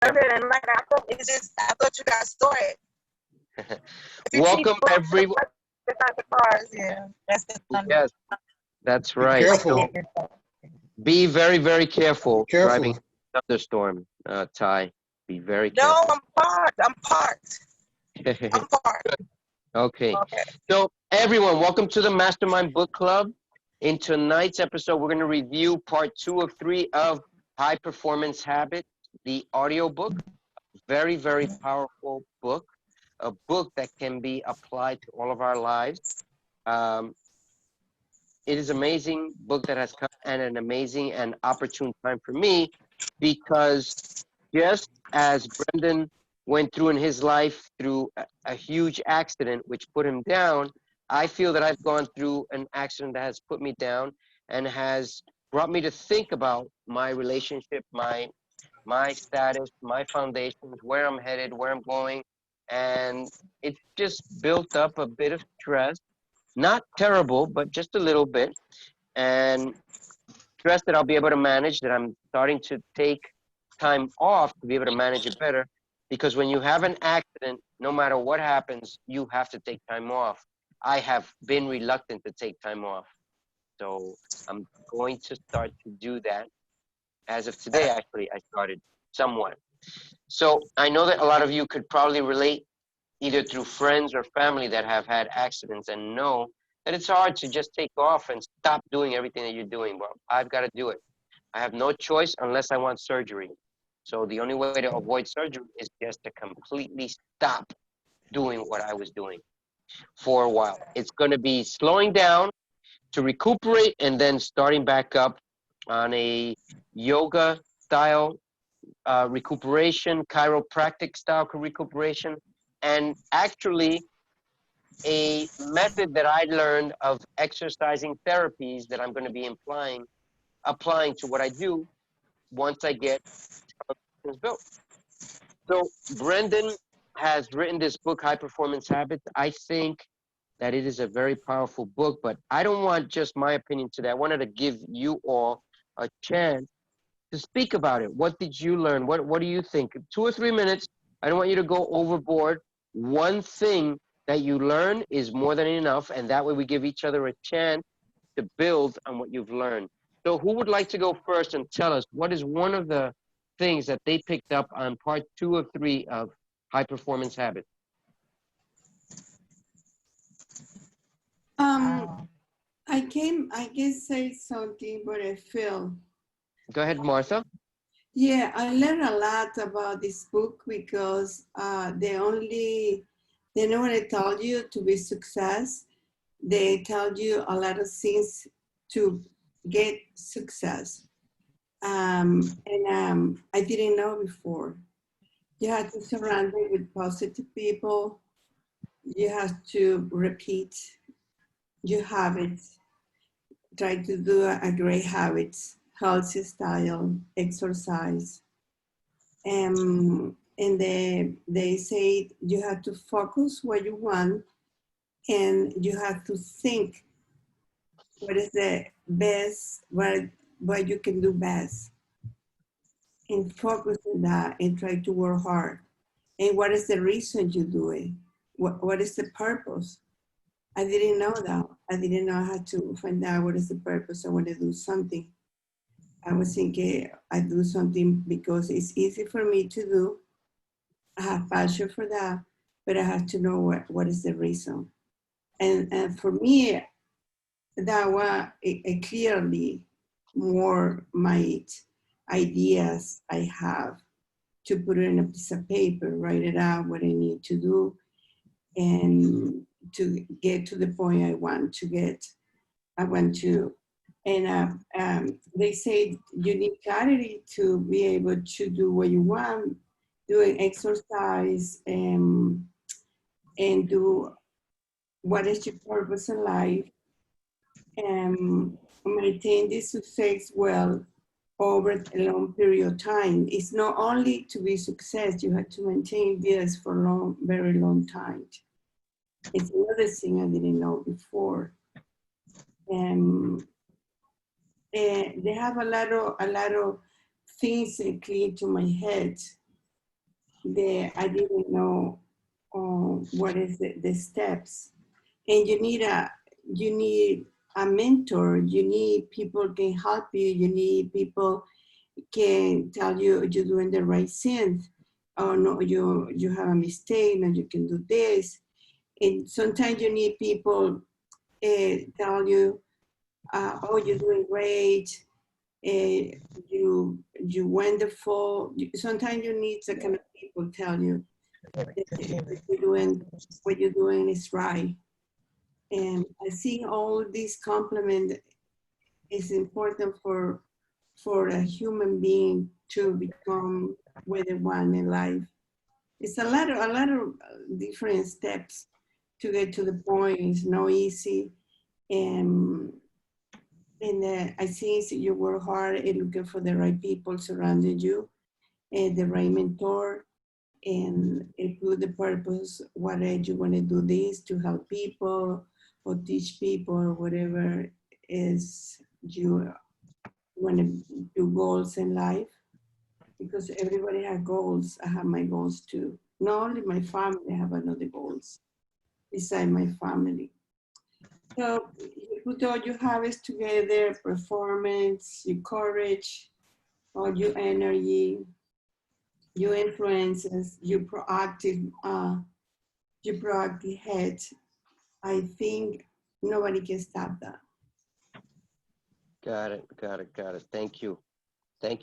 And like I thought you got started. Welcome everyone. The cars, yeah. That's the thunder. Yes, that's Be right. careful. So be very, very careful, Be careful. driving in a thunderstorm, Ty. Be very No, careful. I'm parked. I'm parked. Okay. Okay. So everyone, welcome to the Mastermind Book Club. In tonight's episode, we're going to review part 2 of 3 of High Performance Habits, the audio book. Very, very powerful book. A book that can be applied to all of our lives. It is an amazing book that has come at an amazing and opportune time for me, because just as Brendan went through in his life through a huge accident which put him down, I feel that I've gone through an accident that has put me down and has brought me to think about my relationship, my status, my foundations, where I'm headed, where I'm going. And it's just built up a bit of stress. Not terrible, but just a little bit. And stress that I'll be able to manage, that I'm starting to take time off to be able to manage it better. Because when you have an accident, no matter what happens, you have to take time off. I have been reluctant to take time off. So I'm going to start to do that. As of today, actually, I started somewhat. So I know that a lot of you could probably relate either through friends or family that have had accidents and know that it's hard to just take off and stop doing everything that you're doing. Well, I've got to do it. I have no choice unless I want surgery. So the only way to avoid surgery is just to completely stop doing what I was doing for a while. It's going to be slowing down to recuperate and then starting back up on a yoga style recuperation, chiropractic style recuperation, and actually a method that I learned of exercising therapies that I'm going to be applying to what I do once I get things built. So Brendan has written this book, High Performance Habits. I think that it is a very powerful book, but I don't want just my opinion today. I wanted to give you all a chance to speak about it. What did you learn? What do you think? 2 or 3 minutes. I don't want you to go overboard. One thing that you learn is more than enough, and that way we give each other a chance to build on what you've learned. So who would like to go first and tell us what is one of the things that they picked up on part 2 of 3 of High Performance Habits? I can say something, but I feel. Go ahead, Martha. Yeah, I learned a lot about this book because they don't want to tell you to be success. They tell you a lot of things to get success. I didn't know before. You have to surround it with positive people. You have to repeat your habits. Try to do a great habits, healthy style, exercise. And they say you have to focus what you want, and you have to think what is the best, what you can do best, and focus on that and try to work hard. And what is the reason you do it? What is the purpose? I didn't know that. I didn't know how to find out what is the purpose. I want to do something. I was thinking I do something because it's easy for me to do. I have passion for that, but I have to know what is the reason. And for me, that was clearly more my ideas I have to put it in a piece of paper, write it out, what I need to do, and to get to the point I want to get. I want to, and they say you need clarity to be able to do what you want, doing exercise, and do what is your purpose in life, and maintain this success well over a long period of time. It's not only to be success, you have to maintain this for long, very long time. It's another thing I didn't know before. And they have a lot of things that clear to my head. I didn't know what is the steps. And you need a mentor. You need people can help you. You need people can tell you you're doing the right thing. Oh no, you have a mistake. No, you can do this. And sometimes you need people tell you, oh, you're doing great. You wonderful. Sometimes you need the kind of people tell you what you're doing is right. And I think all these compliment is important for a human being to become where they want in life. It's a lot of different steps to get to the point. It's not easy. And I think you work hard and looking for the right people surrounding you, and the right mentor, and include the purpose, what you want to do this to help people or teach people or whatever is you want to do goals in life. Because everybody has goals. I have my goals too. Not only my family, I have another goals beside my family. So you put all your habits together, performance, your courage, all your energy, your influences, your proactive head. I think nobody can stop that. Got it. Thank you,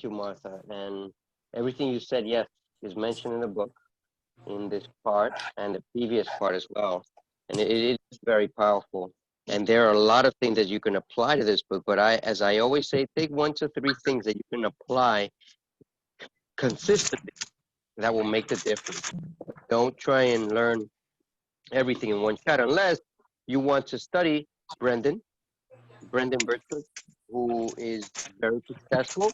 Martha. And everything you said, yes, is mentioned in the book, in this part and the previous part as well. And it is very powerful. And there are a lot of things that you can apply to this book. But as I always say, take 1 to 3 things that you can apply consistently that will make the difference. Don't try and learn everything in one shot unless you want to study Brendan Burchard, who is very successful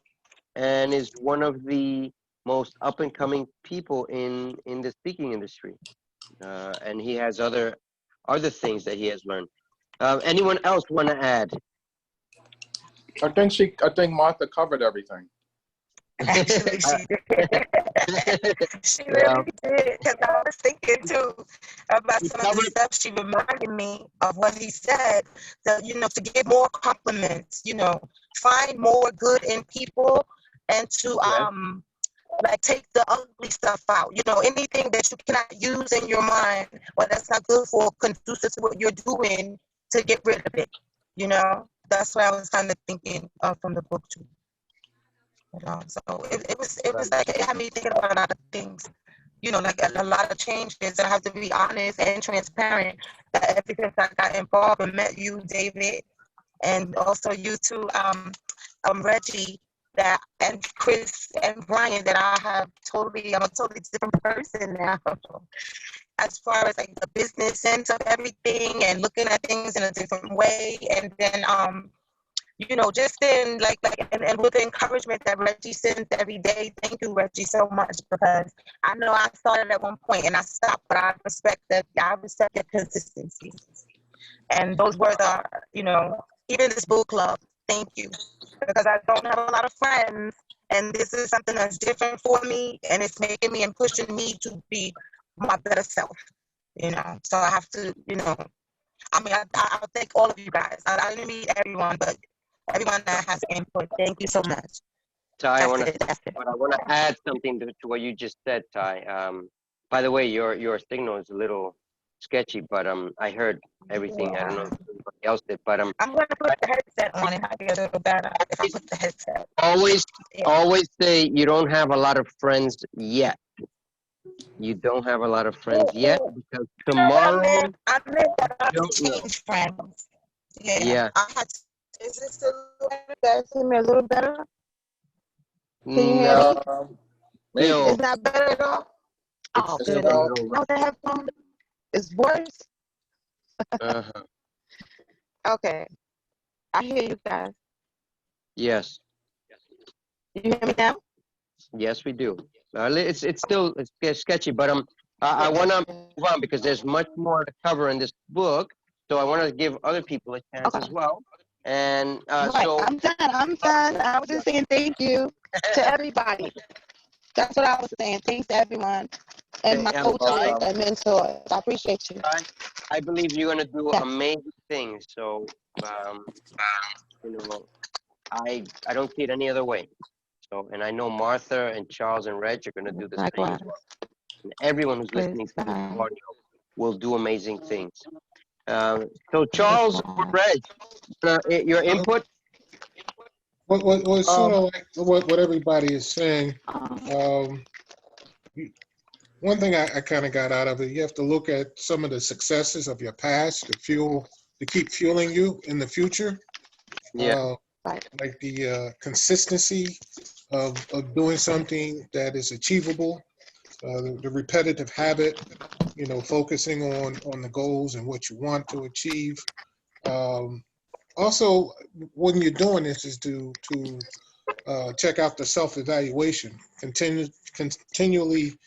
and is one of the most up and coming people in the speaking industry. And he has other things that he has learned. Anyone else want to add? I think Martha covered everything. Actually, she did. She really did. Because I was thinking too about some of the stuff. She reminded me of what he said. That to get more compliments. Find more good in people, and to like take the ugly stuff out. Anything that you cannot use in your mind or that's not good for conducive to what you're doing, to get rid of it. That's what I was kind of thinking from the book too. So it was like it had me thinking about a lot of things. Like a lot of changes. I have to be honest and transparent that ever since I got involved and met you, David, and also you too, Reggie, and Chris and Brian, that I'm a totally different person now. As far as like the business sense of everything and looking at things in a different way, and then just in and with the encouragement that Reggie sends every day. Thank you, Reggie, so much, because I know I started at one point and I stopped, but I respect your consistency. And those words are, even this book club, thank you, because I don't have a lot of friends, and this is something that's different for me, and it's making me and pushing me to be my better self. So I have to, I'll thank all of you guys. I didn't meet everyone, but everyone that has input, thank you so much. Ty, I want to add something to what you just said, Ty. By the way, your signal is a little sketchy, but I heard everything. I don't know if anybody else did, but I'm going to put the headset on. It might be a little better if I put the headset. Always say you don't have a lot of friends yet. You don't have a lot of friends yet, because tomorrow I meant that I have to change friends. Yeah. Is this a little better? Guys, hear me a little better? Can you hear me? Is that better at all? Oh, good. No, the headphone is worse. Okay. I hear you guys. Yes. You hear me now? Yes, we do. It's still sketchy, but I want to move on because there's much more to cover in this book. So I want to give other people a chance as well. And so I'm done. I was just saying thank you to everybody. That's what I was saying. Thanks to everyone and my Okay, coaches and mentors. I appreciate you. I believe you're gonna do Yes. amazing things. So, you know, I don't see it any other way. So, and I know Martha and Charles and Reg are gonna do the same Likewise. as well. And everyone who's Praise listening to this God. audio will do amazing things. So, Charles or Reg, your input? Well, it's sort of like what everybody is saying. One thing I kind of got out of it, you have to look at some of the successes of your past to keep fueling you in the future. Yeah. Like the consistency of doing something that is achievable, the repetitive habit, focusing on the goals and what you want to achieve. Also, when you're doing this is to check out the self-evaluation, continually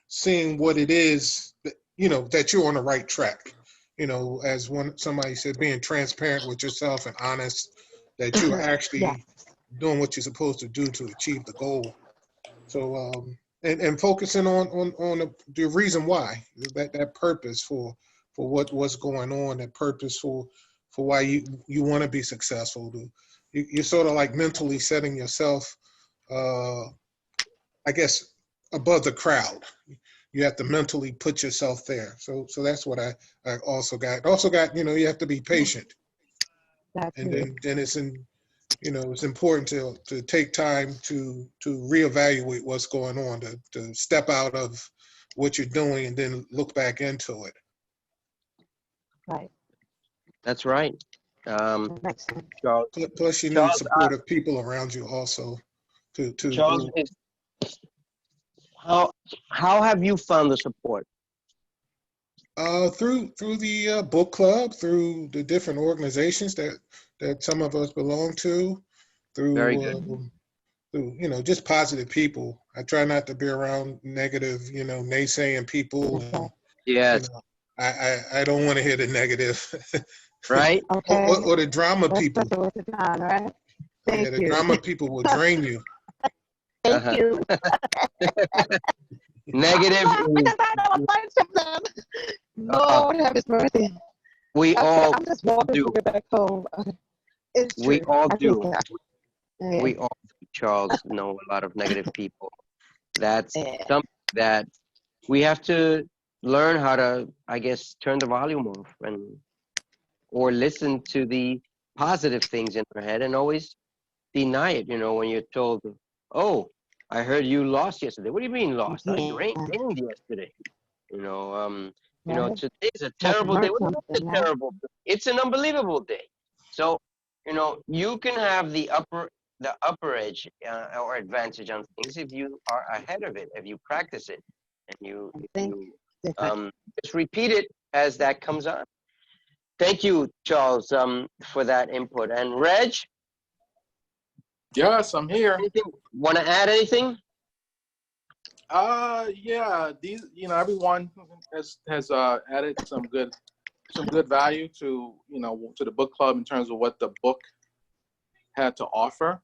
seeing what it is that, that you're on the right track. As somebody said, being transparent with yourself and honest that you're actually doing what you're supposed to do to achieve the goal. So, and focusing on the reason why, that purpose for what's going on, that purpose for why you want to be successful. You're sort of like mentally setting yourself, I guess, above the crowd. You have to mentally put yourself there. So that's what I also got. Also got, you have to be patient. And then it's important to take time to reevaluate what's going on, to step out of what you're doing and then look back into it. Right. That's right. Charles, Plus, you need supportive people around you also. Charles, how have you found the support? Through the book club, through the different organizations that some of us belong to, Very good. through just positive people. I try not to be around negative, naysaying people. And, Yes. I don't want to hear the negative. Right? Okay. Or the drama people. With the time, right? Yeah, the drama people will drain you. Thank you. Negative. Because I know a bunch of them. Lord have his mercy. We all I'm just walking do. back home. It's true. We all do. Yeah. We all do, Charles, know a lot of negative people. That's something that we have to learn how to, I guess, turn the volume off or listen to the positive things in our head and always deny it. When you're told, "Oh, I heard you lost yesterday." What do you mean lost? I gained yesterday. Today's a terrible day. Well, it's a terrible day. It's an unbelievable day. So, you can have the upper edge or advantage on things if you are ahead of it, if you practice it, and you just repeat it as that comes on. Thank you, Charles, for that input. And Reg? Yes, I'm here. Want to add anything? Yeah, everyone has added some good value to the book club in terms of what the book had to offer.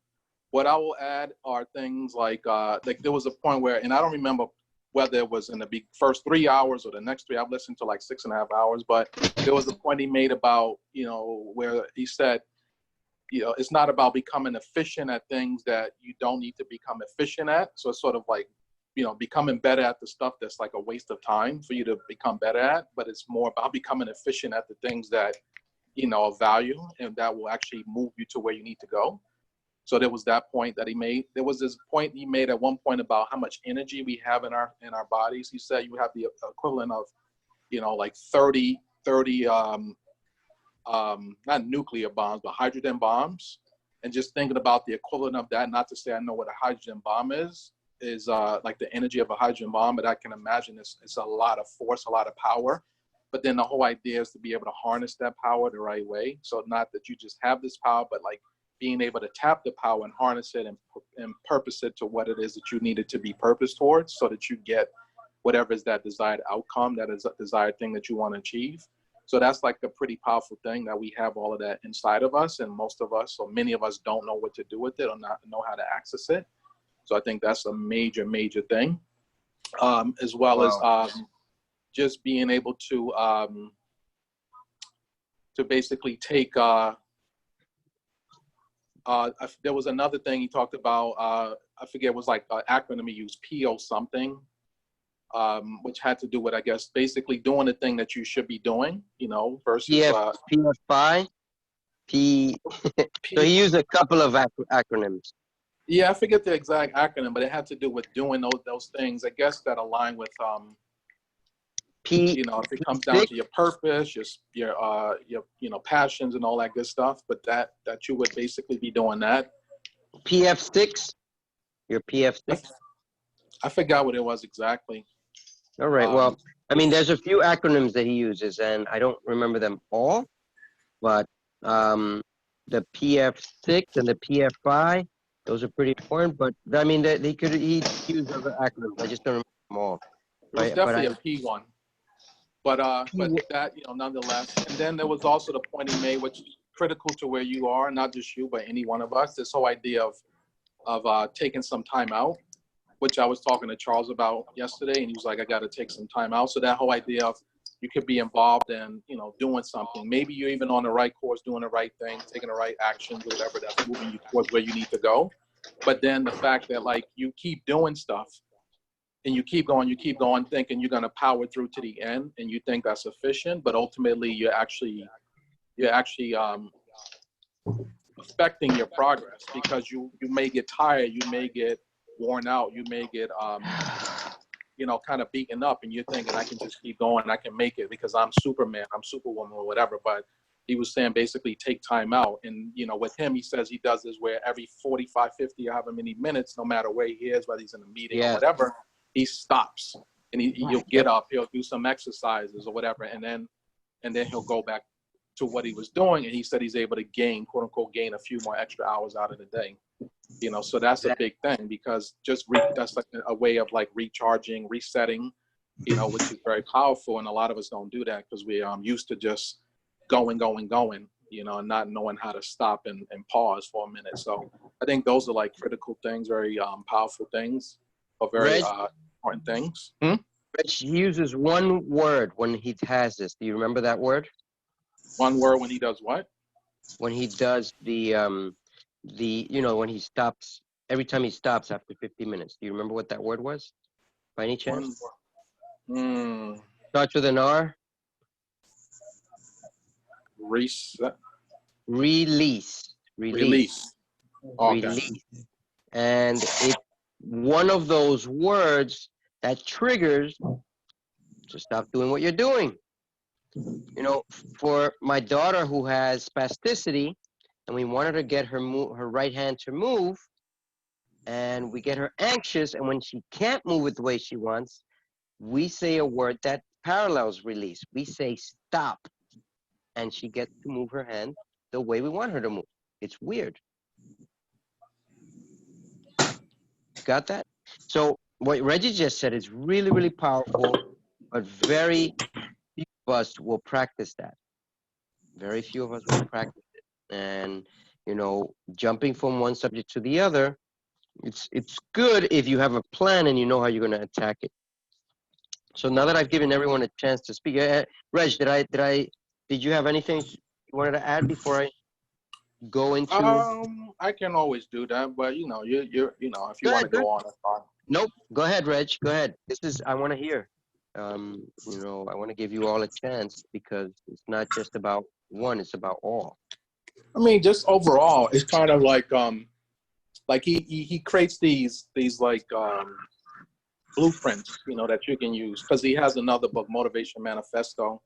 What I will add are things like there was a point where, and I don't remember whether it was in the first 3 hours or the next 3. I've listened to like 6.5 hours, but there was a point he made about where he said, it's not about becoming efficient at things that you don't need to become efficient at. So it's sort of like becoming better at the stuff that's like a waste of time for you to become better at, but it's more about becoming efficient at the things that, of value and that will actually move you to where you need to go. So there was that point that he made. There was this point he made at one point about how much energy we have in our bodies. He said you have the equivalent of, like 30 not nuclear bombs, but hydrogen bombs. And just thinking about the equivalent of that, not to say I know what a hydrogen bomb is like the energy of a hydrogen bomb, but I can imagine it's a lot of force, a lot of power. But then the whole idea is to be able to harness that power the right way. So not that you just have this power, but like being able to tap the power and harness it and purpose it to what it is that you need it to be purposed towards, so that you get whatever is that desired outcome, that is a desired thing that you want to achieve. So that's like a pretty powerful thing, that we have all of that inside of us, and most of us, or many of us, don't know what to do with it or not know how to access it. So I think that's a major, major thing. As well Wow. as just being able to basically take, there was another thing he talked about, I forget, it was like an acronym he used, PO something, which had to do with, I guess, basically doing the thing that you should be doing, you know, versus PFI, P. So P. he used a couple of acronyms. Yeah, I forget the exact acronym, but it had to do with doing those things, I guess, that align with, P. you know, if it comes down to your purpose, your you know, passions and all that good stuff, but that you would basically be doing that. PF6. Your PF6. I forgot what it was exactly. All right. Well, I mean, there's a few acronyms that he uses, and I don't remember them all, but the PF6 and the PFI, those are pretty important. But I mean, he used other acronyms. I just don't remember them all. It was definitely a P one. But that, you know, nonetheless. And then there was also the point he made, which is critical to where you are, not just you, but any one of us. This whole idea of taking some time out, which I was talking to Charles about yesterday, and he was like, I got to take some time out. So that whole idea of you could be involved in, you know, doing something. Maybe you're even on the right course, doing the right thing, taking the right actions, or whatever, that's moving you towards where you need to go. But then the fact that, like, you keep doing stuff, and you keep going, thinking you're going to power through to the end, and you think that's sufficient, but ultimately you're actually affecting your progress, because you may get tired, you may get worn out, you may get you know, kind of beaten up, and you're thinking, I can just keep going, I can make it because I'm Superman, I'm Superwoman, or whatever. But he was saying basically take time out. And, you know, with him, he says he does this where every 45, 50, or however many minutes, no matter where he is, whether he's in a meeting or whatever, he stops, and he'll get up, he'll do some exercises or whatever, and then he'll go back to what he was doing. And he said he's able to gain, quote unquote, gain a few more extra hours out of the day. You know, so that's a big thing, because just that's like a way of like recharging, resetting, you know, which is very powerful. And a lot of us don't do that because we used to just going, you know, and not knowing how to stop and pause for a minute. So I think those are like critical things, very powerful things, or very important things. Rich uses one word when he has this. Do you remember that word? One word when he does what? When he does the you know, when he stops, every time he stops after 50 minutes. Do you remember what that word was, by any chance? Starts with an R. Reset. Release. Release. Okay. Release. And it's one of those words that triggers to stop doing what you're doing. You know, for my daughter who has spasticity, and we wanted to get her right hand to move, and we get her anxious, and when she can't move it the way she wants, we say a word that parallels release. We say stop, and she gets to move her hand the way we want her to move. It's weird. Got that? So what Reggie just said is really, really powerful, but very few of us will practice that. Very few of us will practice it. And, you know, jumping from one subject to the other, it's good if you have a plan and you know how you're going to attack it. So now that I've given everyone a chance to speak, Reg, did you have anything you wanted to add before I go into? I can always do that, but you know, you know, if you want to go on, that's fine. Nope. Go ahead, Reg. Go ahead. I want to hear. You know, I want to give you all a chance, because it's not just about one, it's about all. I mean, just overall, it's kind of like he creates these like blueprints, you know, that you can use, because he has another book, Motivation Manifesto.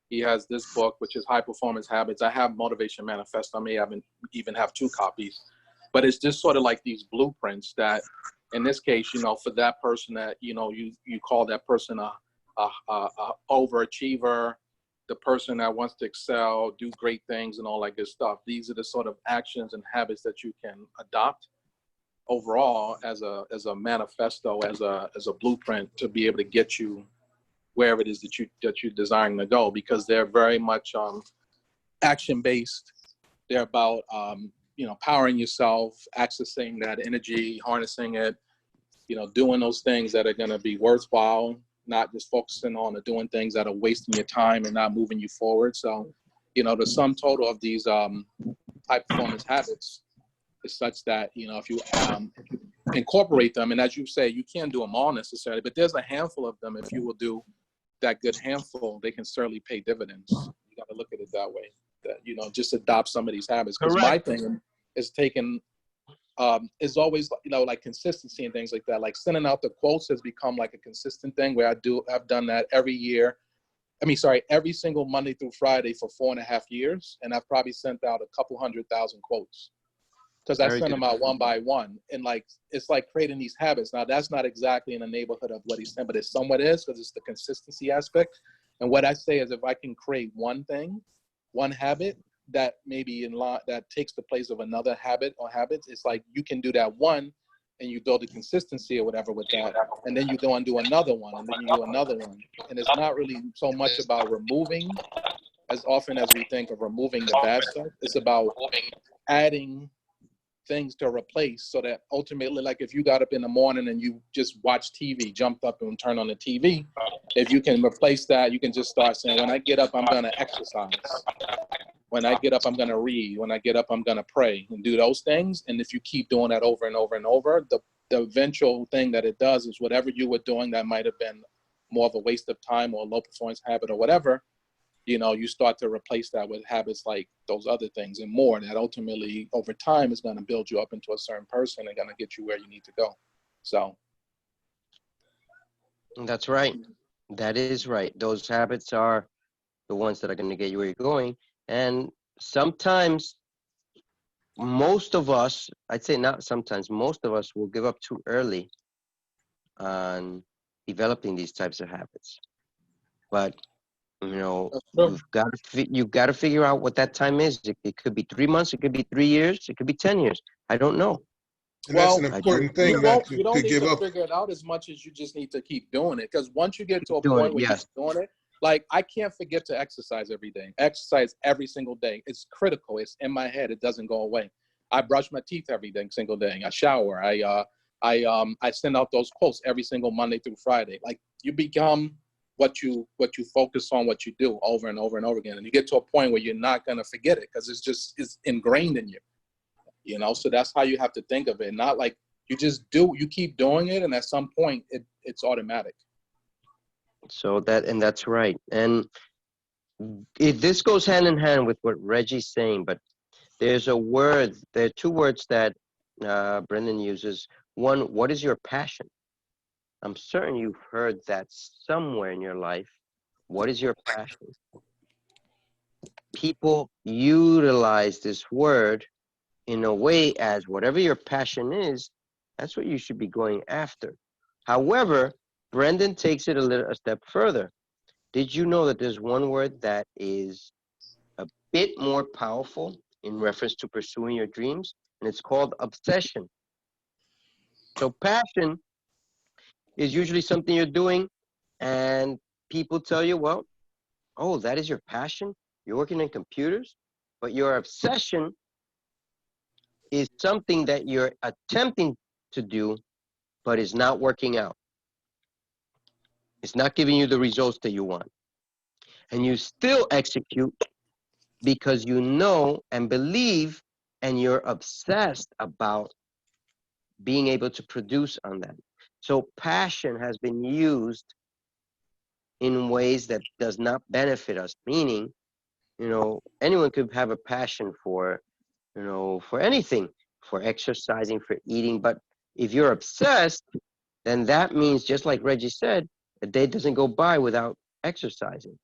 He has this book, which is High Performance Habits. I have Motivation Manifesto. I may even have 2 copies, but it's just sort of like these blueprints that, in this case, you know, for that person that, you know, you call that person a overachiever, the person that wants to excel, do great things and all that good stuff. These are the sort of actions and habits that you can adopt overall as a manifesto, as a blueprint to be able to get you wherever it is that you're desiring to go, because they're very much action based. They're about powering yourself, accessing that energy, harnessing it, doing those things that are going to be worthwhile, not just focusing on doing things that are wasting your time and not moving you forward. So, the sum total of these high performance habits is such that, if you incorporate them, and as you say, you can't do them all necessarily, but there's a handful of them. If you will do that good handful, they can certainly pay dividends. You got to look at it that way, that, just adopt some of these habits. Because my thing is taking, is always, like consistency and things like that. Like sending out the quotes has become like a consistent thing where I've done that every single Monday through Friday for 4.5 years. And I've probably sent out a couple 100,000 quotes. Because I send them out one by one, and it's like creating these habits. Now that's not exactly in the neighborhood of what he's saying, but it somewhat is, because it's the consistency aspect. And what I say is, if I can create one thing, one habit that maybe that takes the place of another habit or habits, it's like you can do that one, and you build a consistency or whatever with that, and then you go and do another one, and then you do another one. And it's not really so much about removing, as often as we think of removing the bad stuff. It's about adding things to replace, so that ultimately, like if you got up in the morning and you just watch TV, jumped up and turned on the TV, if you can replace that, you can just start saying, when I get up, I'm going to exercise. When I get up, I'm going to read. When I get up, I'm going to pray, and do those things. And if you keep doing that over and over and over, the eventual thing that it does is whatever you were doing that might have been more of a waste of time or a low performance habit or whatever, you start to replace that with habits like those other things and more, that ultimately over time is going to build you up into a certain person and going to get you where you need to go. So that's right. That is right. Those habits are the ones that are going to get you where you're going. And sometimes, most of us, I'd say not sometimes, most of us will give up too early on developing these types of habits. But you've got to figure out what that time is. It could be 3 months, it could be 3 years, it could be 10 years. I don't know. And that's an important thing that you don't need give to up. figure it out as much as you just need to keep doing it. Because once you get to a point where you're doing it, like I can't forget to exercise every day. Exercise every single day. It's critical. It's in my head. It doesn't go away. I brush my teeth every single day. I shower. I send out those quotes every single Monday through Friday. Like you become what you focus on, what you do over and over and over again. And you get to a point where you're not going to forget it, because it's ingrained in you, so that's how you have to think of it. Not like you keep doing it, and at some point it's automatic. So that's right. And this goes hand in hand with what Reggie's saying, but there are two words that Brendan uses. One, what is your passion? I'm certain you've heard that somewhere in your life. What is your passion? People utilize this word in a way as whatever your passion is, that's what you should be going after. However, Brendan takes it a step further. Did you know that there's one word that is a bit more powerful in reference to pursuing your dreams? And it's called obsession. So passion is usually something you're doing, and people tell you, well, oh, that is your passion? You're working in computers? But your obsession is something that you're attempting to do, but is not working out. It's not giving you the results that you want. And you still execute because you know and believe, and you're obsessed about being able to produce on that. So passion has been used in ways that does not benefit us, meaning, anyone could have a passion for, for anything, for exercising, for eating. But if you're obsessed, then that means, just like Reggie said, a day doesn't go by without exercising.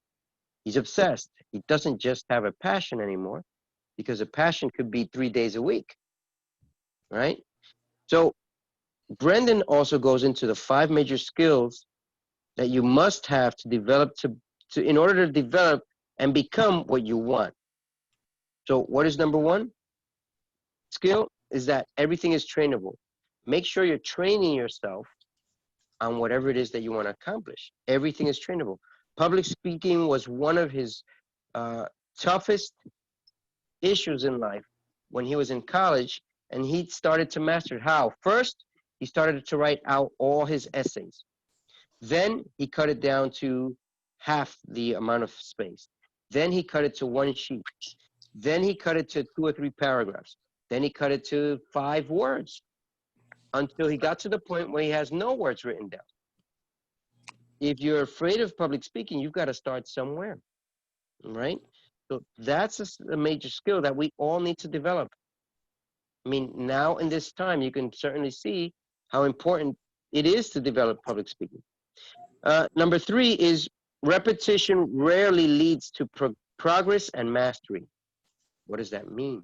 He's obsessed. He doesn't just have a passion anymore, because a passion could be 3 days a week, right? So Brendan also goes into the 5 major skills that you must have to develop in order to develop and become what you want. So what is number 1? Skill is that everything is trainable. Make sure you're training yourself on whatever it is that you want to accomplish. Everything is trainable. Public speaking was one of his toughest issues in life, when he was in college, and he started to master it. How? First, he started to write out all his essays. Then he cut it down to half the amount of space. Then he cut it to one sheet. Then he cut it to 2 or 3 paragraphs. Then he cut it to 5 words until he got to the point where he has no words written down. If you're afraid of public speaking, you've got to start somewhere, right? So that's a major skill that we all need to develop. I mean, now in this time, you can certainly see how important it is to develop public speaking. Number 3 is repetition rarely leads to progress and mastery. What does that mean?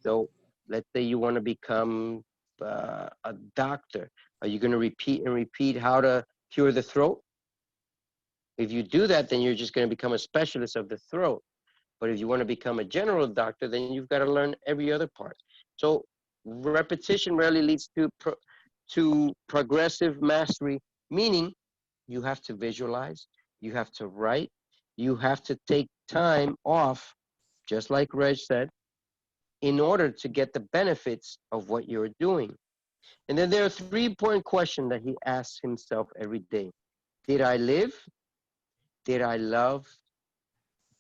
So let's say you want to become a doctor. Are you going to repeat and repeat how to cure the throat? If you do that, then you're just going to become a specialist of the throat. But if you want to become a general doctor, then you've got to learn every other part. So repetition rarely leads to progressive mastery, meaning you have to visualize, you have to write, you have to take time off, just like Reg said, in order to get the benefits of what you're doing. And then there are 3 important questions that he asks himself every day. Did I live? Did I love?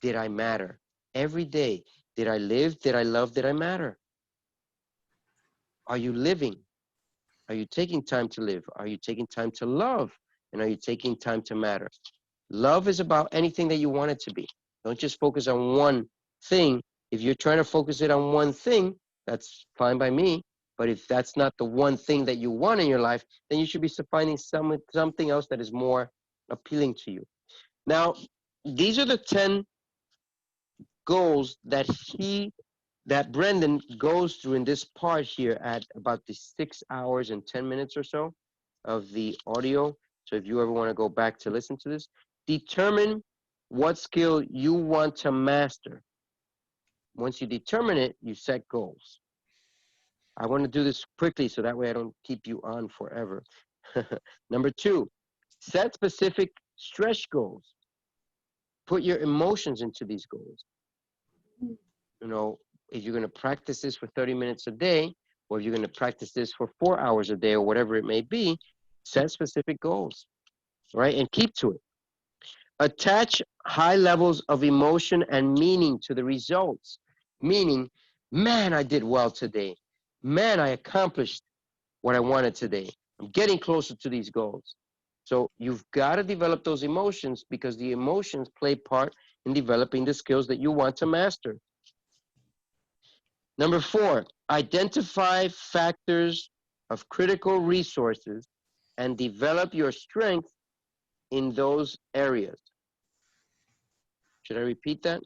Did I matter? Every day. Did I live? Did I love? Did I matter? Are you living? Are you taking time to live? Are you taking time to love? And are you taking time to matter? Love is about anything that you want it to be. Don't just focus on one thing. If you're trying to focus it on one thing, that's fine by me. But if that's not the one thing that you want in your life, then you should be finding something else that is more appealing to you. Now, these are the 10 goals that Brendan goes through in this part here at about the 6 hours and 10 minutes or so of the audio. So if you ever want to go back to listen to this, determine what skill you want to master. Once you determine it, you set goals. I want to do this quickly so that way I don't keep you on forever. Number 2, set specific stretch goals. Put your emotions into these goals. You know, if you're going to practice this for 30 minutes a day, or if you're going to practice this for 4 hours a day, or whatever it may be, set specific goals, right? And keep to it. Attach high levels of emotion and meaning to the results. Meaning, man, I did well today. Man, I accomplished what I wanted today. I'm getting closer to these goals. So you've got to develop those emotions because the emotions play part in developing the skills that you want to master. Number 4, identify factors of critical resources and develop your strength in those areas. Should I repeat that?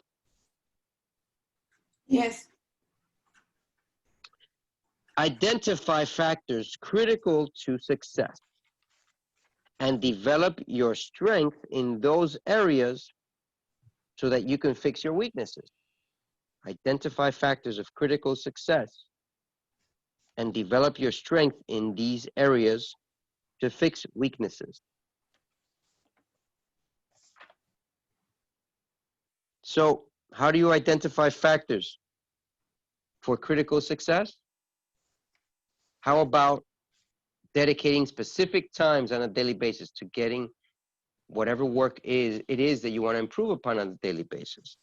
Yes. Identify factors critical to success and develop your strength in those areas so that you can fix your weaknesses. Identify factors of critical success and develop your strength in these areas to fix weaknesses. So, how do you identify factors for critical success? How about dedicating specific times on a daily basis to getting whatever work it is that you want to improve upon on a daily basis?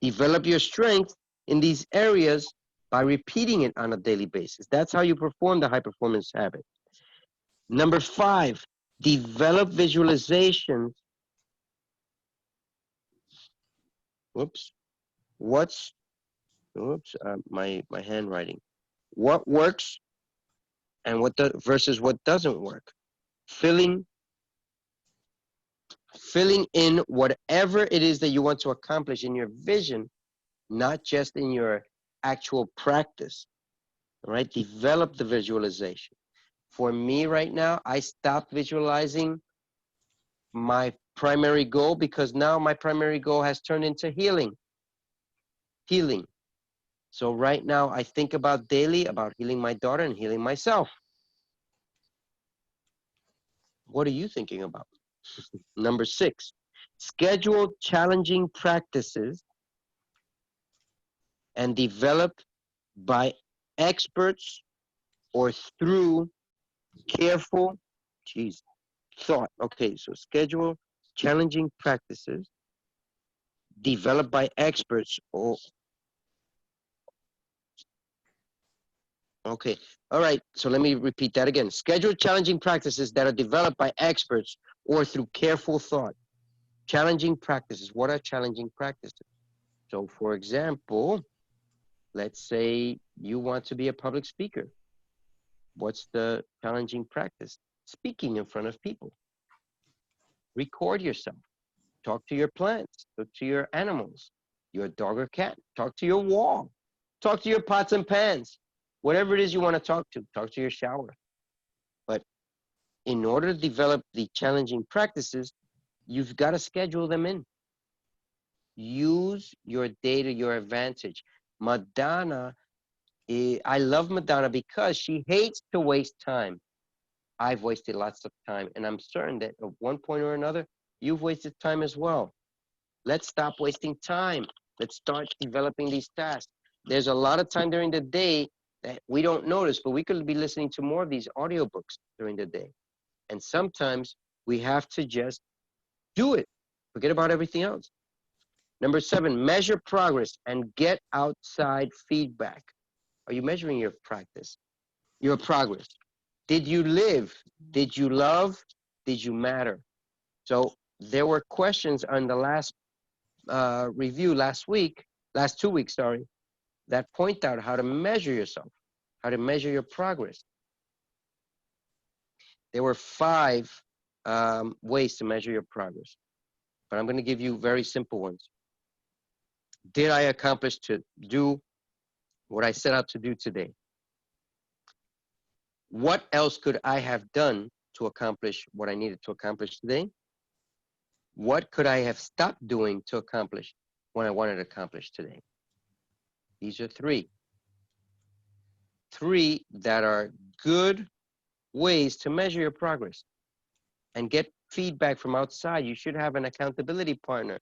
Develop your strength in these areas by repeating it on a daily basis. That's how you perform the high performance habit. Number 5, develop visualizations. My handwriting. What works and versus what doesn't work. Filling in whatever it is that you want to accomplish in your vision, not just in your actual practice. All right, develop the visualization. For me right now, I stopped visualizing my primary goal because now my primary goal has turned into healing. So right now I think about daily about healing my daughter and healing myself. What are you thinking about? Number 6, schedule challenging practices and developed by experts or through careful, geez, thought. Okay, so schedule challenging practices developed by experts or, okay, all right, so let me repeat that again. Schedule challenging practices that are developed by experts or through careful thought. Challenging practices. What are challenging practices? So, for example, let's say you want to be a public speaker. What's the challenging practice? Speaking in front of people. Record yourself. Talk to your plants. Talk to your animals, your dog or cat. Talk to your wall. Talk to your pots and pans. Whatever it is you want to talk to your shower. But in order to develop the challenging practices, you've got to schedule them in. Use your day to your advantage. Madonna, I love Madonna because she hates to waste time. I've wasted lots of time, and I'm certain that at one point or another, you've wasted time as well. Let's stop wasting time. Let's start developing these tasks. There's a lot of time during the day that we don't notice, but we could be listening to more of these audiobooks during the day. And sometimes we have to just do it. Forget about everything else. Number 7, measure progress and get outside feedback. Are you measuring your practice, your progress? Did you live? Did you love? Did you matter? So there were questions on the last review last 2 weeks, sorry, that point out how to measure yourself, how to measure your progress. There were 5 ways to measure your progress, but I'm going to give you very simple ones. Did I accomplish to do what I set out to do today? What else could I have done to accomplish what I needed to accomplish today? What could I have stopped doing to accomplish what I wanted to accomplish today? These are 3. 3 that are good ways to measure your progress and get feedback from outside. You should have an accountability partner.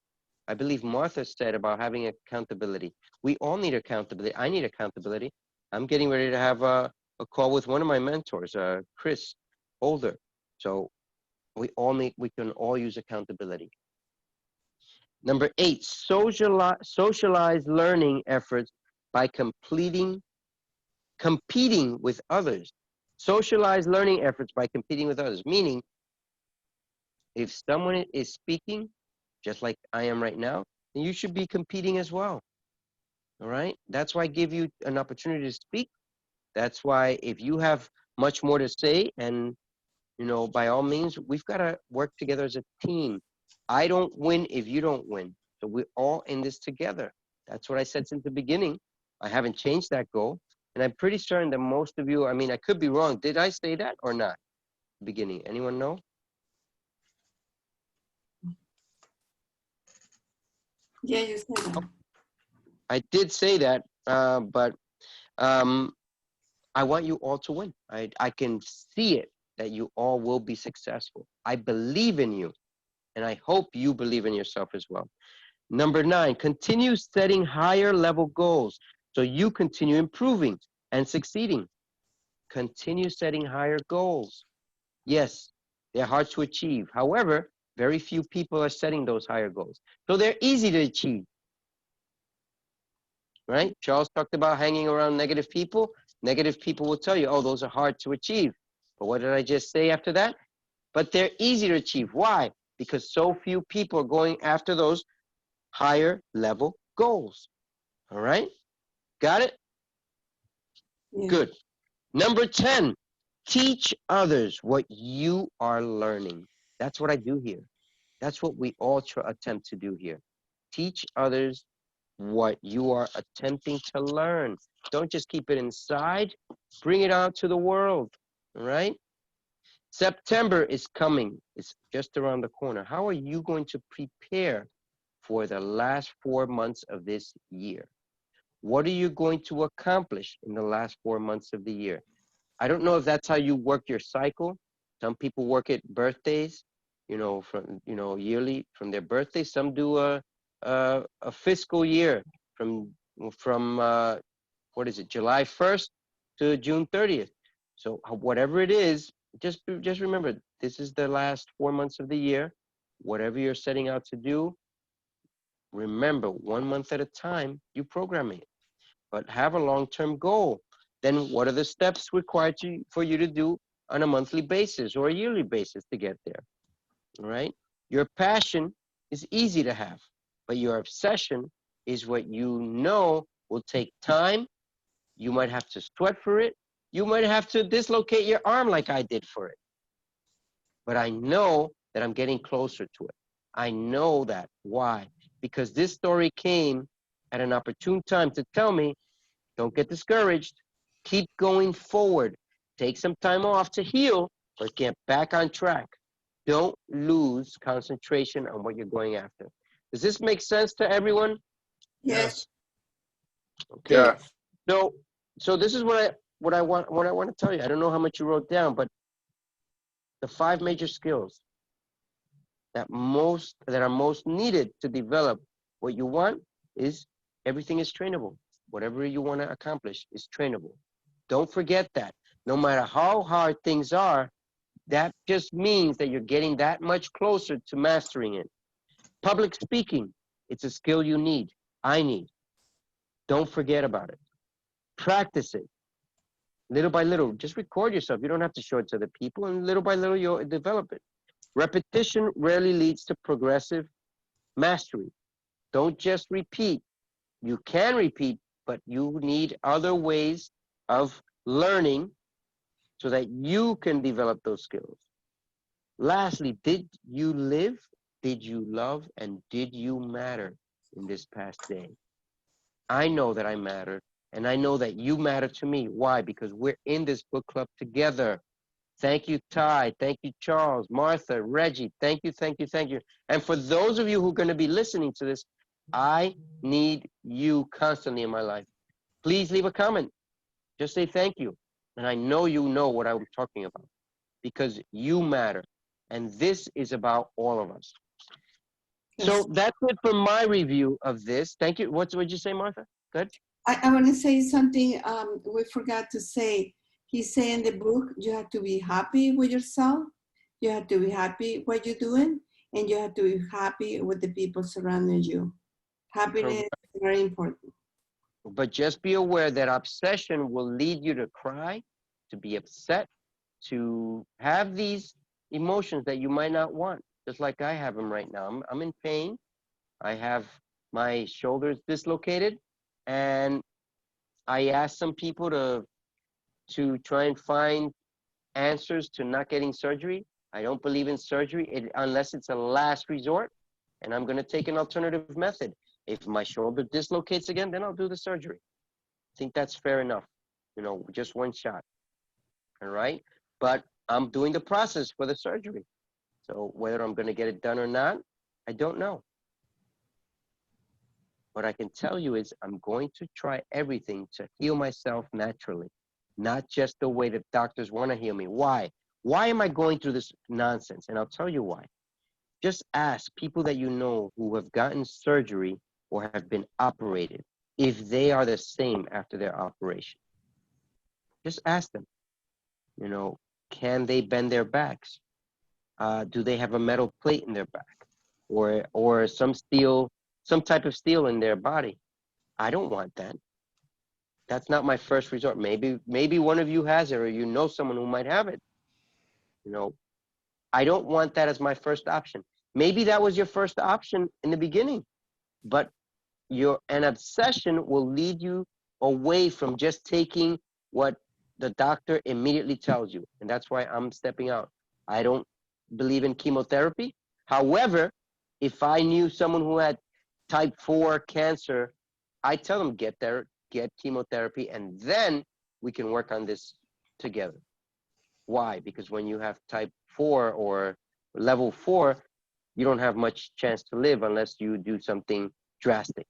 I believe Martha said about having accountability. We all need accountability. I need accountability. I'm getting ready to have a call with one of my mentors, Chris Holder. So we can all use accountability. Number 8, socialize learning efforts by competing with others. Socialize learning efforts by competing with others, meaning if someone is speaking, just like I am right now, then you should be competing as well. All right? That's why I give you an opportunity to speak. That's why if you have much more to say, and by all means, we've got to work together as a team. I don't win if you don't win. So we're all in this together. That's what I said since the beginning. I haven't changed that goal. And I'm pretty certain that most of you, I could be wrong. Did I say that or not? Beginning. Anyone know? Yeah, you said that. I did say that, but I want you all to win. I can see it, that you all will be successful. I believe in you, and I hope you believe in yourself as well. Number 9, continue setting higher level goals so you continue improving and succeeding. Continue setting higher goals. Yes, they're hard to achieve. However, very few people are setting those higher goals. So they're easy to achieve. Right? Charles talked about hanging around negative people. Negative people will tell you, oh, those are hard to achieve. But what did I just say after that? But they're easy to achieve. Why? Because so few people are going after those higher level goals. All right? Got it? Yeah. Good. Number 10, teach others what you are learning. That's what I do here. That's what we all attempt to do here. Teach others what you are attempting to learn. Don't just keep it inside. Bring it out to the world. All right? September is coming. It's just around the corner. How are you going to prepare for the last 4 months of this year? What are you going to accomplish in the last 4 months of the year? I don't know if that's how you work your cycle. Some people work at birthdays, from yearly from their birthday. Some do a fiscal year from from what is it, July 1st to June 30th. So whatever it is, just remember, this is the last 4 months of the year. Whatever you're setting out to do, remember, 1 month at a time, you program it. But have a long-term goal. Then what are the steps required for you to do on a monthly basis or a yearly basis to get there? All right? Your passion is easy to have, but your obsession is what you know will take time. You might have to sweat for it. You might have to dislocate your arm like I did for it. But I know that I'm getting closer to it. I know that. Why? Because this story came at an opportune time to tell me, don't get discouraged. Keep going forward. Take some time off to heal, but get back on track. Don't lose concentration on what you're going after. Does this make sense to everyone? Yes. Okay. Yeah. So this is what I want to tell you. I don't know how much you wrote down, but the 5 major skills that are most needed to develop what you want is everything is trainable. Whatever you want to accomplish is trainable. Don't forget that. No matter how hard things are, that just means that you're getting that much closer to mastering it. Public speaking, it's a skill you need. I need. Don't forget about it. Practice it. Little by little, just record yourself. You don't have to show it to the people, and little by little, you'll develop it. Repetition rarely leads to progressive mastery. Don't just repeat. You can repeat, but you need other ways of learning so that you can develop those skills. Lastly, did you live, did you love, and did you matter in this past day? I know that I matter, and I know that you matter to me. Why? Because we're in this book club together. Thank you, Ty. Thank you, Charles, Martha, Reggie. Thank you, thank you, thank you. And for those of you who are going to be listening to this, I need you constantly in my life. Please leave a comment. Just say thank you. And I know you know what I'm talking about because you matter. And this is about all of us. Yes. So that's it for my review of this. Thank you. What did you say, Martha? Good. I want to say something we forgot to say. He said in the book, you have to be happy with yourself. You have to be happy what you're doing, and you have to be happy with the people surrounding you. Happiness is very important. But just be aware that obsession will lead you to cry, to be upset, to have these emotions that you might not want, just like I have them right now. I'm in pain. I have my shoulders dislocated, and I asked some people to try and find answers to not getting surgery. I don't believe in surgery unless it's a last resort, and I'm going to take an alternative method. If my shoulder dislocates again, then I'll do the surgery. I think that's fair enough. You know, just one shot. All right? But I'm doing the process for the surgery. So whether I'm going to get it done or not, I don't know. What I can tell you is I'm going to try everything to heal myself naturally, not just the way that doctors want to heal me. Why? Why am I going through this nonsense? And I'll tell you why. Just ask people that you know who have gotten surgery or have been operated if they are the same after their operation. Just ask them, you know, can they bend their backs? Do they have a metal plate in their back or some type of steel in their body? I don't want that. That's not my first resort. Maybe one of you has it or you know someone who might have it. You know, I don't want that as my first option. Maybe that was your first option in the beginning, but an obsession will lead you away from just taking what the doctor immediately tells you. And that's why I'm stepping out. I don't believe in chemotherapy. However, if I knew someone who had type 4 cancer, I tell them get chemotherapy, and then we can work on this together. Why? Because when you have type 4 or level 4, you don't have much chance to live unless you do something drastic.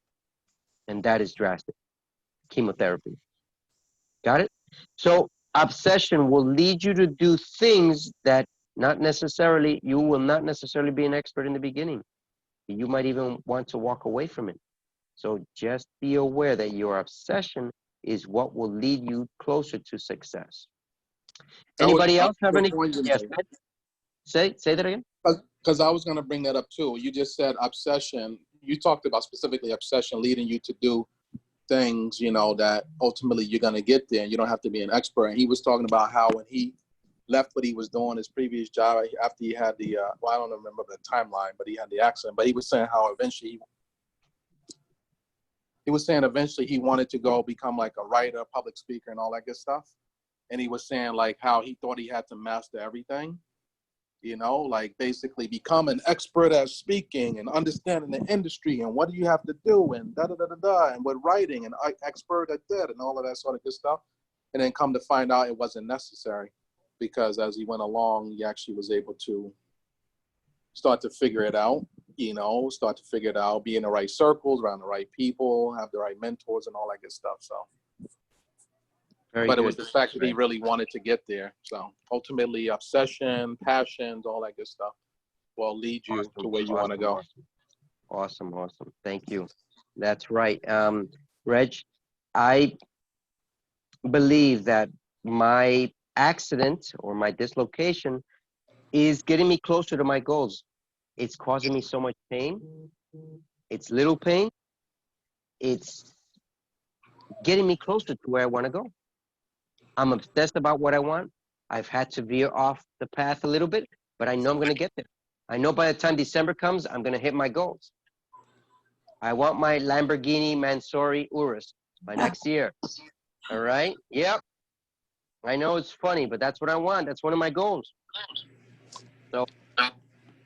And that is drastic. Chemotherapy. Got it? So obsession will lead you to do things that you will not necessarily be an expert in the beginning. You might even want to walk away from it. So just be aware that your obsession is what will lead you closer to success. Anybody else have any? Yes. Say that again. Because I was going to bring that up too. You just said obsession. You talked about specifically obsession leading you to do things, you know, that ultimately you're going to get there and you don't have to be an expert. And he was talking about how when he left what he was doing, his previous job, after he had the, well, I don't remember the timeline, but he had the accident. But he was saying how eventually he wanted to go become like a writer, public speaker, and all that good stuff. And he was saying like how he thought he had to master everything, you know, like basically become an expert at speaking and understanding the industry and what do you have to do and and with writing and expert at that and all of that sort of good stuff. And then come to find out it wasn't necessary, because as he went along, he actually was able to start to figure it out, you know, be in the right circles, around the right people, have the right mentors and all that good stuff. So, but it was the fact that he really wanted to get there. So ultimately, obsession, passions, all that good stuff will lead you to where you want to go. Awesome. Thank you. That's right. Reg, I believe that my accident or my dislocation is getting me closer to my goals. It's causing me so much pain. It's little pain. It's getting me closer to where I want to go. I'm obsessed about what I want. I've had to veer off the path a little bit, but I know I'm going to get there. I know by the time December comes, I'm going to hit my goals. I want my Lamborghini Mansouri Urus by next year. All right? Yep. I know it's funny, but that's what I want. That's one of my goals. So,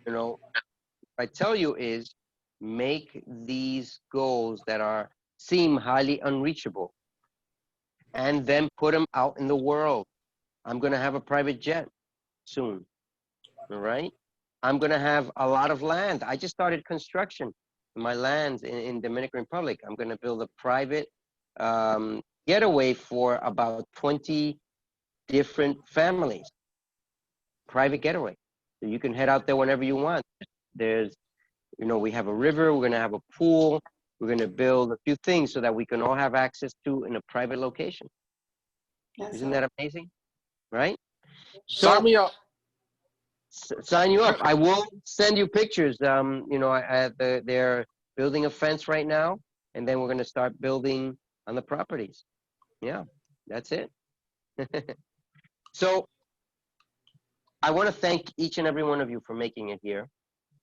you know, what I tell you is make these goals that seem highly unreachable and then put them out in the world. I'm going to have a private jet soon. All right? I'm going to have a lot of land. I just started construction in my lands in Dominican Republic. I'm going to build a private getaway for about 20 different families. Private getaway. So you can head out there whenever you want. There's, you know, we have a river. We're going to have a pool. We're going to build a few things so that we can all have access to in a private location. Isn't that amazing? Right? So, sign me up. Sign you up. I will send you pictures. You know, they're building a fence right now, and then we're going to start building on the properties. Yeah, that's it. So I want to thank each and every one of you for making it here.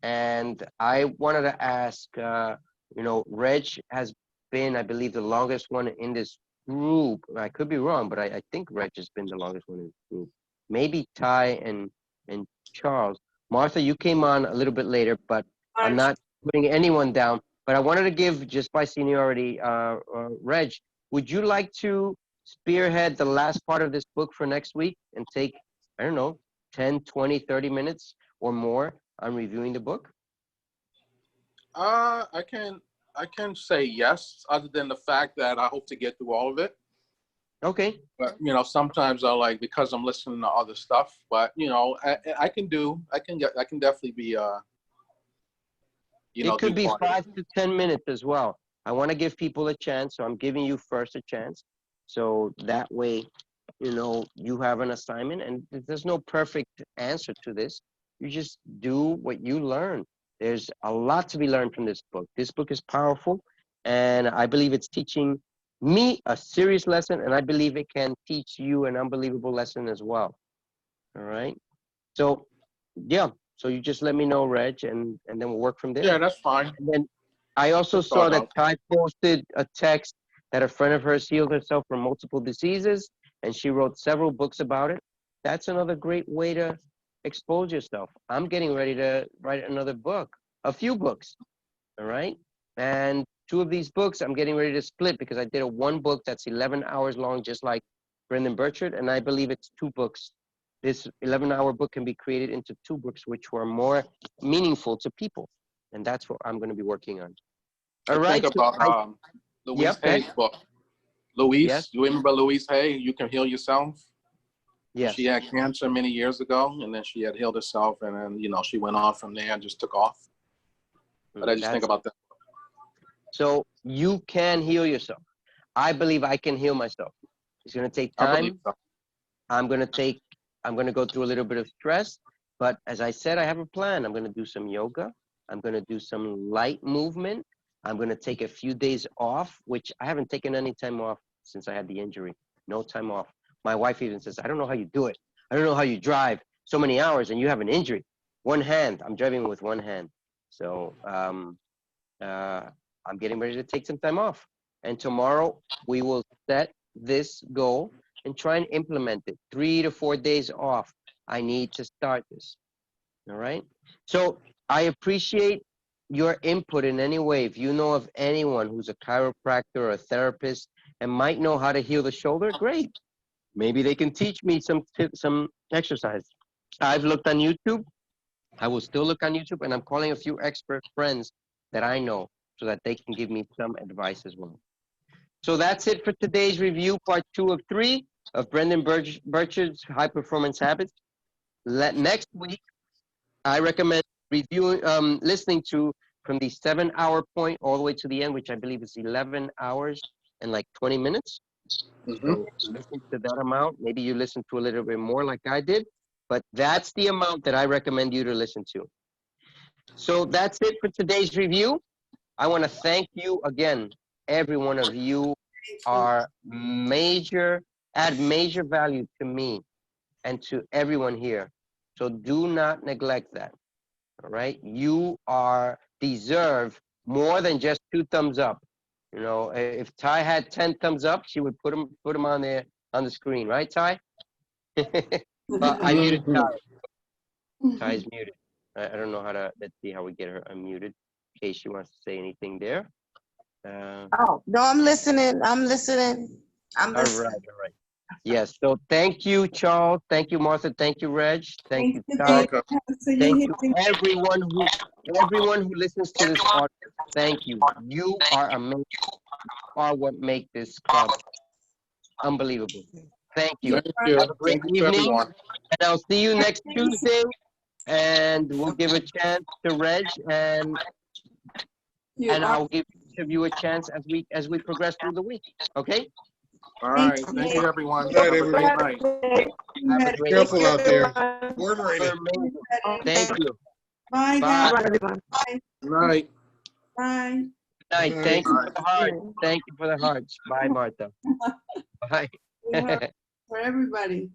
And I wanted to ask, you know, Reg has been, I believe, the longest one in this group. I could be wrong, but I think Reg has been the longest one in this group. Maybe Ty and Charles. Martha, you came on a little bit later, but I'm not putting anyone down. But I wanted to give, just by seniority, Reg, would you like to spearhead the last part of this book for next week and take, I don't know, 10, 20, 30 minutes or more on reviewing the book? I can say yes, other than the fact that I hope to get through all of it. Okay. But, you know, sometimes I like, because I'm listening to other stuff, but, you know, I can definitely be, you know, it could be 5 to 10 minutes as well. I want to give people a chance, so I'm giving you first a chance. So that way, you know, you have an assignment, and there's no perfect answer to this. You just do what you learn. There's a lot to be learned from this book. This book is powerful, and I believe it's teaching me a serious lesson, and I believe it can teach you an unbelievable lesson as well. All right? So, yeah. So you just let me know, Reg, and then we'll work from there. Yeah, that's fine. And then I also saw that Ty posted a text that a friend of hers healed herself from multiple diseases, and she wrote several books about it. That's another great way to expose yourself. I'm getting ready to write another book, a few books, all right? And 2 of these books I'm getting ready to split, because I did one book that's 11 hours long, just like Brendan Burchard, and I believe it's 2 books. This 11-hour book can be created into 2 books, which were more meaningful to people, and that's what I'm going to be working on. All right. Think about Louise Hay's book. Louise, yes. You remember Louise Hay? You Can Heal Yourself. Yes. She had cancer many years ago, and then she had healed herself, and then, you know, she went on from there and just took off. But I just think about that. So you can heal yourself. I believe I can heal myself. It's going to take I believe time. so. I'm going to go through a little bit of stress, but as I said, I have a plan. I'm going to do some yoga. I'm going to do some light movement. I'm going to take a few days off, which I haven't taken any time off since I had the injury. No time off. My wife even says, I don't know how you do it. I don't know how you drive so many hours and you have an injury. One hand. I'm driving with one hand. So I'm getting ready to take some time off. And tomorrow we will set this goal and try and implement it. 3 to 4 days off. I need to start this. All right. So I appreciate your input in any way. If you know of anyone who's a chiropractor or a therapist and might know how to heal the shoulder, great. Maybe they can teach me some exercise. I've looked on YouTube. I will still look on YouTube, and I'm calling a few expert friends that I know so that they can give me some advice as well. So that's it for today's review, part 2 of 3 of Brendan Burchard's High Performance Habits. Next week, I recommend listening to from the 7-hour point all the way to the end, which I believe is 11 hours and like 20 minutes. So listen to that amount. Maybe you listen to a little bit more like I did, but that's the amount that I recommend you to listen to. So that's it for today's review. I want to thank you again. Every one of you are add major value to me and to everyone here. So do not neglect that. All right. You deserve more than just 2 thumbs up. You know, if Ty had 10 thumbs up, she would put them on the screen, right, Ty? I muted Ty. Ty's muted. I don't know how to. Let's see how we get her unmuted in case she wants to say anything there. Oh, no, I'm listening. I'm listening. All right. Yes. So thank you, Charles. Thank you, Martha. Thank you, Reg. Thank you, Ty. Thank you, everyone who listens to this audio. Thank you. You are amazing. You are what make this club unbelievable. Thank you. Thank you. Have a great Thank you to evening, everyone. and I'll see you next Tuesday. And we'll give a chance to Reg, and I'll give each of you a chance as we progress through the week. Okay? All right. Thank you, everyone. Good night, Have a great everyone. night. Have a great Careful out there. Everyone. Word rated. Thank you. Bye, Bye. guys. Everyone. Good night. Bye. Good night. Thank you for the heart. Bye. Thank you for the hearts. Bye, Martha. Bye. For everybody.